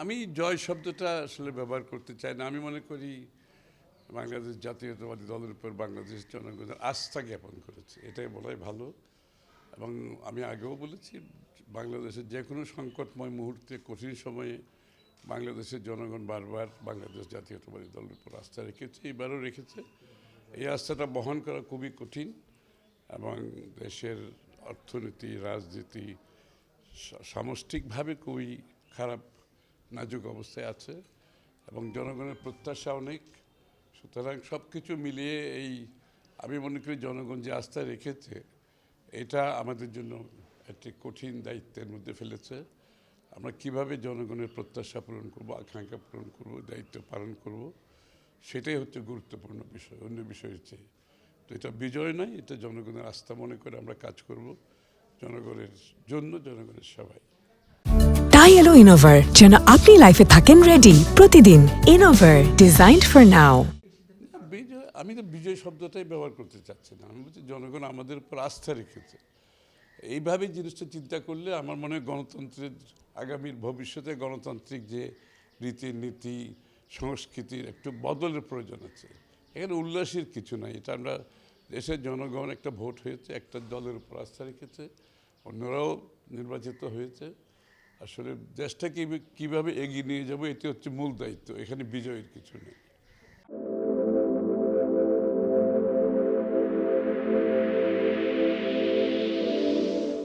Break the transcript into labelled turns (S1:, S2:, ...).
S1: আমি জয় শব্দটা আসলে ব্যবহার করতে চাই না। আমি মনে করি বাংলাদেশ জাতীয়তাবাদী দলের উপর বাংলাদেশ জনগণের আস্থা জ্ঞাপন করেছে, এটাই বলাই ভালো। এবং আমি আগেও বলেছি, বাংলাদেশের যে কোনো সংকটময় মুহূর্তে, কঠিন সময়ে বাংলাদেশের জনগণ বারবার বাংলাদেশ জাতীয়তাবাদী দলের উপর আস্থা রেখেছে, এবারও রেখেছে। এই আস্থাটা বহন করা খুবই কঠিন এবং দেশের অর্থনীতি, রাজনীতি সামষ্টিকভাবে খুবই খারাপ, নাজুক অবস্থায় আছে এবং জনগণের প্রত্যাশা অনেক। সুতরাং সব কিছু মিলিয়ে আমি মনে করি জনগণ যে আস্থা রেখেছে, এটা আমাদের জন্য একটি কঠিন দায়িত্বের মধ্যে ফেলেছে। আমরা কিভাবে জনগণের প্রত্যাশা পূরণ করব, আকাঙ্ক্ষা পূরণ করব, দায়িত্ব পালন করব, সেটাই হচ্ছে গুরুত্বপূর্ণ বিষয় অন্য বিষয়ের চেয়ে। তো এটা বিজয় নয়, এটা জনগণের আস্থা মনে করে আমরা কাজ করব, জনগণের জন্য, জনগণের সেবায়।
S2: তাই এলো ইনোভার, যেন আপনি লাইফে থাকেন রেডি প্রতিদিন। Innova, designed for now.
S1: Vijay, আমি তো বিজয় শব্দটাই ব্যবহার করতে চাচ্ছি না। আমি বলছি জনগণ আমাদের উপর আস্থা রেখেছে। এইভাবে জিনিসটা চিন্তা করলে আমার মনে হয় গণতন্ত্রের আগামীর ভবিষ্যতে গণতান্ত্রিক যে রীতিনীতি, সংস্কৃতির একটু বদলের প্রয়োজন আছে। এখানে উল্লাসের কিছু নাই। এটা আমরা দেশের জনগণ একটা ভোট হয়েছে, একটা দলের উপর আস্থা রেখেছে, অন্যরাও নির্বাচিত হয়েছে। আসলে দেশটাকে কীভাবে এগিয়ে নিয়ে যাবো, এটি হচ্ছে মূল দায়িত্ব। এখানে বিজয়ের কিছু নেই।